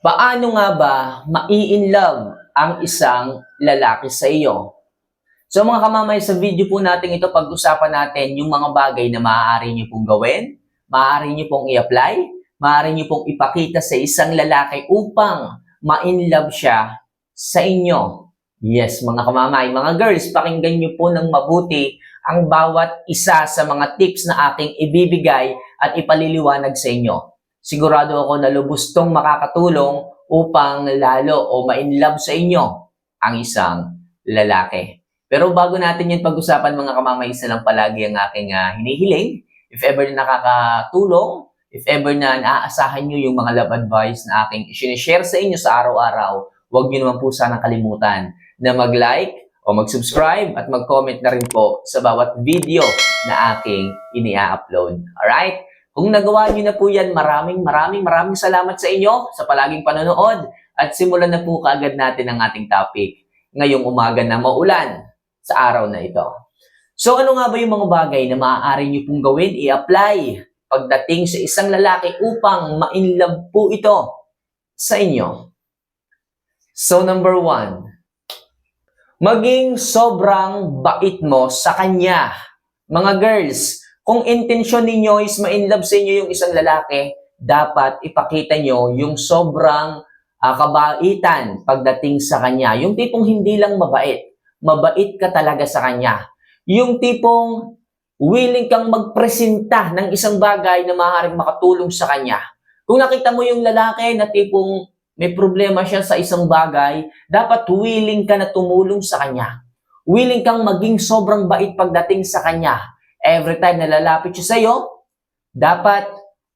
Paano nga ba mai-inlove ang isang lalaki sa iyo? So mga kamamay, sa video po natin ito, pag-usapan natin yung mga bagay na maaari nyo pong gawin, maaari nyo pong i-apply, maaari nyo pong ipakita sa isang lalaki upang ma-inlove siya sa inyo. Yes, mga kamamay, mga girls, pakinggan nyo po ng mabuti ang bawat isa sa mga tips na aking ibibigay at ipaliliwanag sa inyo. Sigurado ako na lubos tong makakatulong upang lalo o ma-inlove sa inyo ang isang lalaki. Pero bago natin yun pag-usapan mga kamamay, isa lang palagi ang aking hinihiling. If ever na nakakatulong, if ever na naaasahan nyo yung mga love advice na aking i-share sa inyo sa araw-araw, huwag nyo naman po sanang kalimutan na mag-like o mag-subscribe at mag-comment na rin po sa bawat video na aking ini-upload. Alright? Kung nagawa niyo na po yan, maraming salamat sa inyo sa palaging panonood at simulan na po kaagad natin ang ating topic ngayong umaga na maulan sa araw na ito. So ano nga ba yung mga bagay na maaari niyo pong gawin, i-apply pagdating sa isang lalaki upang ma-inlove po ito sa inyo? So number 1, maging sobrang bait mo sa kanya. Mga girls, kung intensyon ninyo is ma-inlove sa inyo yung isang lalaki, dapat ipakita nyo yung sobrang kabaitan pagdating sa kanya. Yung tipong hindi lang mabait, mabait ka talaga sa kanya. Yung tipong willing kang magpresenta ng isang bagay na maaaring makatulong sa kanya. Kung nakita mo yung lalaki na tipong may problema siya sa isang bagay, dapat willing ka na tumulong sa kanya. Willing kang maging sobrang bait pagdating sa kanya. Every time na lalapit siya sa'yo, dapat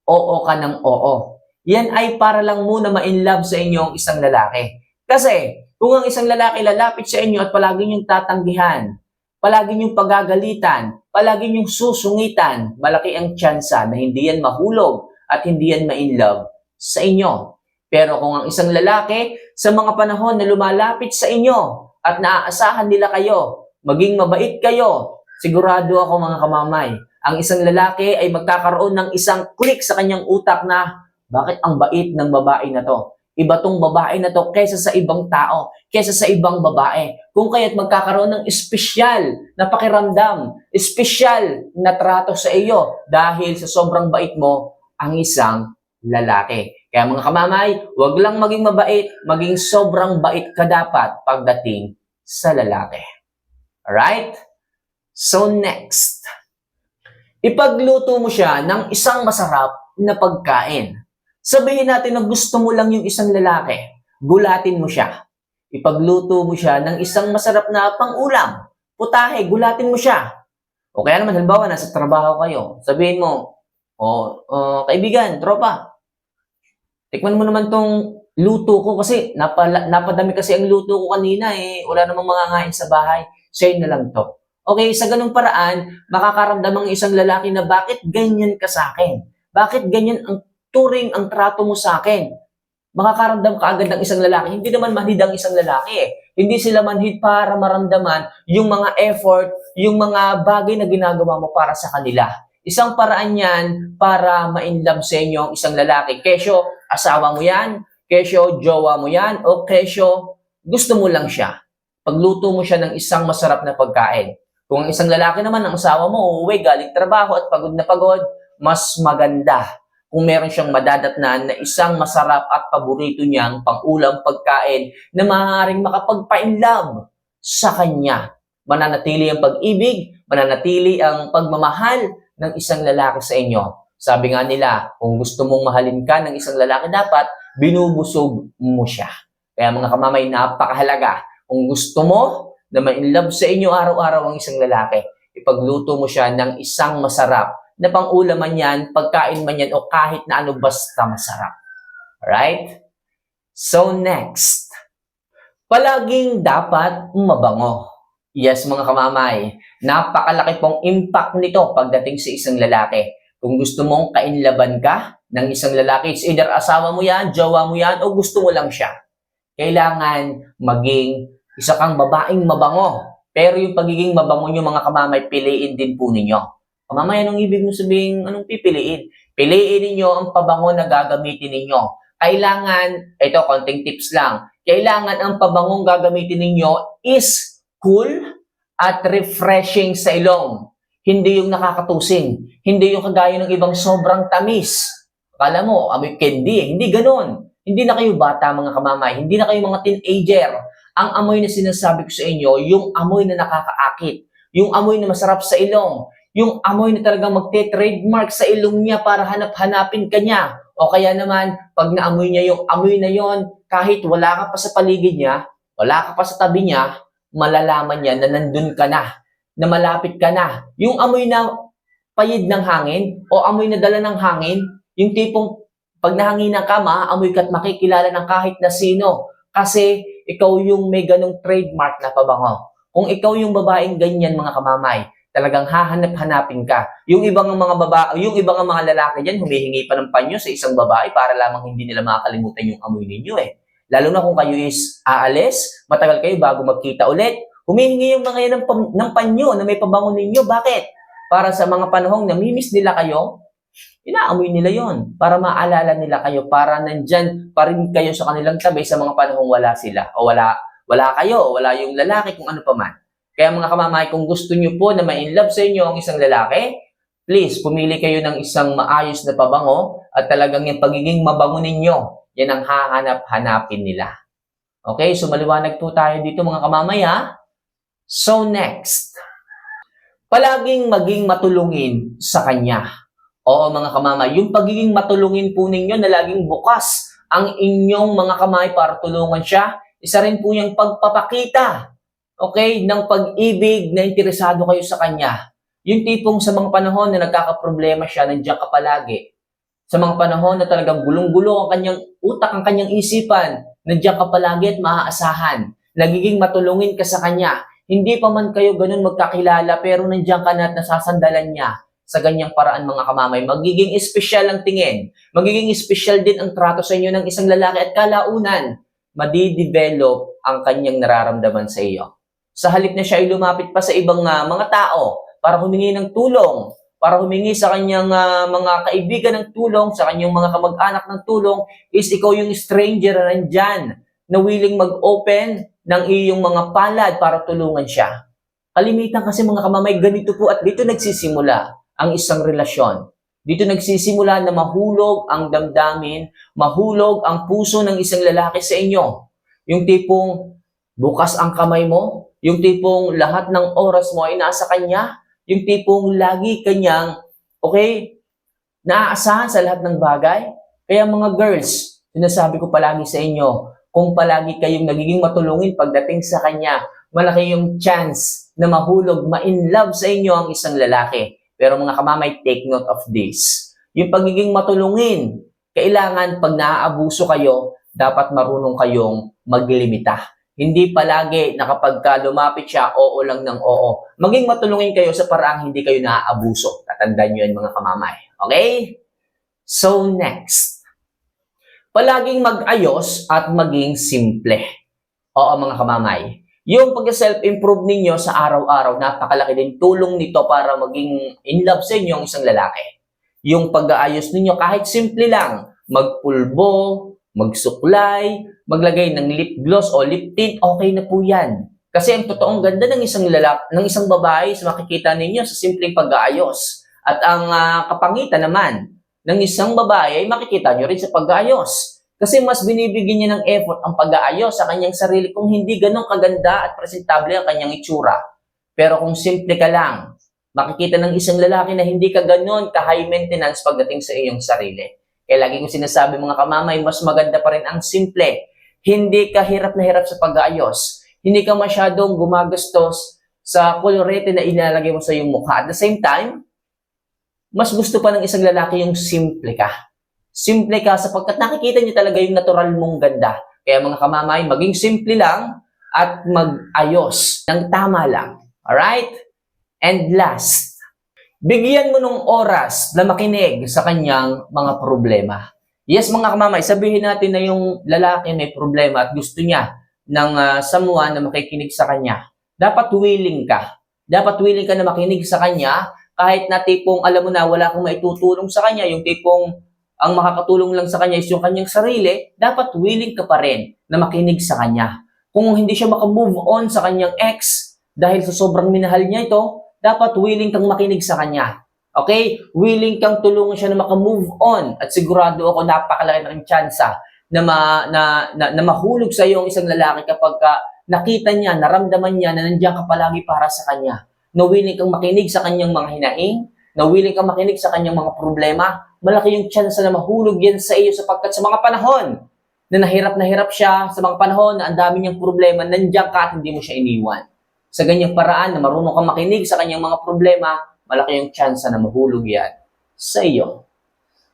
oo ka ng oo. Yan ay para lang muna ma-inlove sa inyo ang isang lalaki. Kasi, kung ang isang lalaki lalapit sa inyo at palagi niyong tatanggihan, palagi niyong pagagalitan, palagi niyong susungitan, malaki ang tsansa na hindi yan mahulog at hindi yan ma-inlove sa inyo. Pero kung ang isang lalaki, sa mga panahon na lumalapit sa inyo at naaasahan nila kayo, maging mabait kayo, sigurado ako mga kamamay, ang isang lalaki ay magkakaroon ng isang click sa kanyang utak na, bakit ang bait ng babae na to? Iba tong babae na to kaysa sa ibang tao, kaysa sa ibang babae. Kung kaya't magkakaroon ng espesyal na pakiramdam, espesyal na trato sa iyo dahil sa sobrang bait mo ang isang lalaki. Kaya mga kamamay, huwag lang maging mabait, maging sobrang bait ka dapat pagdating sa lalaki. Alright? So next, ipagluto mo siya ng isang masarap na pagkain. Sabihin natin na gusto mo lang yung isang lalaki, gulatin mo siya. Ipagluto mo siya ng isang masarap na pang-ulam, putahe, gulatin mo siya. O kaya naman, halimbawa, nasa trabaho kayo, sabihin mo, kaibigan, tropa, tikman mo naman tong luto ko kasi napadami kasi ang luto ko kanina wala namang mga ngain sa bahay, share na lang to. Okay, sa ganung paraan, makakaramdam ang isang lalaki na bakit ganyan ka sa akin? Bakit ganyan ang turing ang trato mo sa akin? Makakaramdam ka agad ng isang lalaki. Hindi naman manhid ang isang lalaki. Hindi sila manhid para maramdaman yung mga effort, yung mga bagay na ginagawa mo para sa kanila. Isang paraan yan para ma-inlove sa inyo ang isang lalaki. Kesyo, asawa mo yan, kesyo, jowa mo yan, o kesyo, gusto mo lang siya. Pagluto mo siya ng isang masarap na pagkain. Kung ang isang lalaki naman, ang asawa mo, uuwi, galing trabaho at pagod na pagod, mas maganda kung meron siyang madadatnan na isang masarap at paborito niyang pang-ulam pagkain na maaaring makapagpa-inlove sa kanya. Mananatili ang pag-ibig, mananatili ang pagmamahal ng isang lalaki sa inyo. Sabi nga nila, kung gusto mong mahalin ka ng isang lalaki, dapat binubusog mo siya. Kaya mga kamamay, napakahalaga. Kung gusto mo na ma-inlove sa inyo araw-araw ang isang lalaki, ipagluto mo siya ng isang masarap na pang-ulam man yan, pagkain man yan, o kahit na ano basta masarap. Alright? So next, palaging dapat mabango. Yes, mga kamamay, napakalaki pong impact nito pagdating sa isang lalaki. Kung gusto mong kainlaban ka ng isang lalaki, it's either asawa mo yan, jowa mo yan, o gusto mo lang siya. Kailangan maging isa kang babaeng mabango. Pero yung pagiging mabango nyo, mga kamamay, piliin din po ninyo. Kamamay, anong ibig mo sabihin, anong pipiliin? Piliin ninyo ang pabango na gagamitin ninyo. kailangan, ito, konting tips lang, kailangan ang pabangong gagamitin ninyo is cool at refreshing sa ilong. Hindi yung nakakatusing. Hindi yung kagaya ng ibang sobrang tamis. Akala mo, amoy candy. Hindi ganon. Hindi na kayo bata, mga kamamay. Hindi na kayo mga teenager. Ang amoy na sinasabi ko sa inyo, yung amoy na nakakaakit. Yung amoy na masarap sa ilong. Yung amoy na talagang magte-trademark sa ilong niya para hanap-hanapin ka niya. O kaya naman, pag naamoy niya yung amoy na yon, kahit wala ka pa sa paligid niya, wala ka pa sa tabi niya, malalaman niya na nandun ka na malapit ka na. Yung amoy na payid ng hangin o amoy na dala ng hangin, yung tipong pag nahanginan ka, maaamoy ka at makikilala ng kahit na sino. Kasi ikaw yung may ganong trademark na pabango. Kung ikaw yung babaeng ganyan, mga kamamay, talagang hahanap-hanapin ka. Yung ibang mga lalaki diyan humihingi pa ng panyo sa isang babae para lamang hindi nila makakalimutan yung amoy ninyo eh. Lalo na kung kayo is aalis, matagal kayo bago magkita ulit, humihingi yung mga yan ng panyo na may pabango ninyo. Bakit? Para sa mga panahong namimiss nila kayo, inaamoy nila yon para maalala nila kayo, para nandyan pa rin kayo sa kanilang tabi sa mga panahong wala sila o wala kayo, wala yung lalaki, kung ano pa man. Kaya mga kamamay, kung gusto nyo po na ma-inlove sa inyo ang isang lalaki, please, pumili kayo ng isang maayos na pabango at talagang yung pagiging mabango ninyo, yan ang hahanap-hanapin nila. Okay, so maliwanag po tayo dito, mga kamamay, ha? So next, palaging maging matulungin sa kanya. Oo, mga kamamay, yung pagiging matulungin po ninyo na laging bukas ang inyong mga kamay para tulungan siya, isa rin po yung pagpapakita, okay, ng pag-ibig na interesado kayo sa kanya. Yung tipong sa mga panahon na nagkakaproblema siya, nandiyan ka palagi. Sa mga panahon na talagang gulong-gulo ang kanyang utak, ang kanyang isipan, nandiyan ka palagi at maaasahan. Nagiging matulungin ka sa kanya. Hindi pa man kayo ganun magkakilala, pero nandiyan ka na at nasasandalan niya. Sa ganyang paraan, mga kamamay, magiging espesyal ang tingin. Magiging espesyal din ang trato sa inyo ng isang lalaki at kalaunan, madidevelop ang kanyang nararamdaman sa iyo. Sa halip na siya ay lumapit pa sa ibang mga tao para humingi ng tulong, para humingi sa kanyang mga kaibigan ng tulong, sa kanyang mga kamag-anak ng tulong, is ikaw yung stranger na nandyan na willing mag-open ng iyong mga palad para tulungan siya. Kalimitan kasi, mga kamamay, ganito po at dito nagsisimula ang isang relasyon. Dito nagsisimula na mahulog ang damdamin, mahulog ang puso ng isang lalaki sa inyo. Yung tipong bukas ang kamay mo, yung tipong lahat ng oras mo ay nasa kanya, yung tipong lagi kanyang, okay, naaasahan sa lahat ng bagay. Kaya mga girls, sinasabi ko palagi sa inyo, kung palagi kayong nagiging matulungin pagdating sa kanya, malaki yung chance na mahulog, ma-inlove sa inyo ang isang lalaki. Pero mga kamamay, take note of this. Yung pagiging matulungin, kailangan pag naaabuso kayo, dapat marunong kayong maglimita. Hindi palagi na kapag lumapit siya, oo lang ng oo. Maging matulungin kayo sa paraang hindi kayo naaabuso. Tatandaan nyo yan, mga kamamay. Okay? So next, palaging mag-ayos at maging simple. Oo, mga kamamay. Yung pag-self-improve ninyo sa araw-araw, napakalaki din tulong nito para maging in love sa inyo ang isang lalaki. Yung pag-aayos ninyo, kahit simple lang, magpulbo, magsuklay, maglagay ng lip gloss o lip tint, okay na po yan. Kasi ang totoong ganda ng isang babae sa makikita ninyo sa simpleng pag-aayos. At ang kapangitan naman ng isang babae ay makikita nyo rin sa pag-aayos. Kasi mas binibigyan niya ng effort ang pag-aayos sa kanyang sarili kung hindi ganun kaganda at presentable ang kanyang itsura. Pero kung simple ka lang, makikita ng isang lalaki na hindi ka ganun ka-high maintenance pagdating sa iyong sarili. Kaya lagi kong sinasabi, mga kamamay, mas maganda pa rin ang simple. Hindi ka hirap na hirap sa pag-aayos. Hindi ka masyadong gumagastos sa kolorete na ilalagay mo sa iyong mukha. At the same time, mas gusto pa ng isang lalaki yung simple ka. Simple ka sapagkat nakikita niyo talaga yung natural mong ganda. Kaya mga kamamay, maging simple lang at mag-ayos ng tama lang. Alright? And last, bigyan mo ng oras na makinig sa kanyang mga problema. Yes, mga kamamay, sabihin natin na yung lalaki may problema at gusto niya ng someone na makikinig sa kanya. Dapat willing ka. Dapat willing ka na makinig sa kanya kahit na tipong alam mo na wala kang maitutulong sa kanya. Yung tipong ang makakatulong lang sa kanya is yung kanyang sarili, dapat willing ka pa rin na makinig sa kanya. Kung hindi siya makamove on sa kanyang ex dahil sa sobrang minahal niya ito, dapat willing kang makinig sa kanya. Okay? Willing kang tulungan siya na makamove on at sigurado ako napakalaki ng tsansa na mahulog sa iyo ang isang lalaki kapag nakita niya, naramdaman niya na nandiyan ka palagi para sa kanya. Na willing kang makinig sa kanyang mga hinaing, na willing kang makinig sa kanyang mga problema, malaki yung chance na mahulog yan sa iyo sapagkat sa mga panahon na hirap siya, sa mga panahon na ang dami niyang problema, nandiyan ka at hindi mo siya iniwan. Sa ganyang paraan na marunong kang makinig sa kanyang mga problema, malaki yung chance na mahulog yan sa iyo.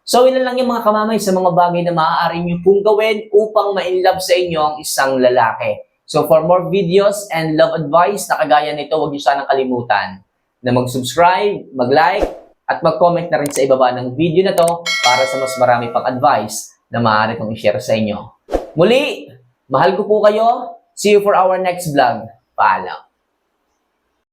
So, ilan lang yung mga kamamay sa mga bagay na maaari niyo pong gawin upang ma-inlove sa inyo ang isang lalaki. So, for more videos and love advice na kagaya nito, huwag niyo sanang kalimutan na mag-subscribe, mag-like, at mag-comment na rin sa ibaba ng video na to para sa mas marami pang advice na maaari kong i-share sa inyo. Muli, mahal ko po kayo. See you for our next vlog. Paalam.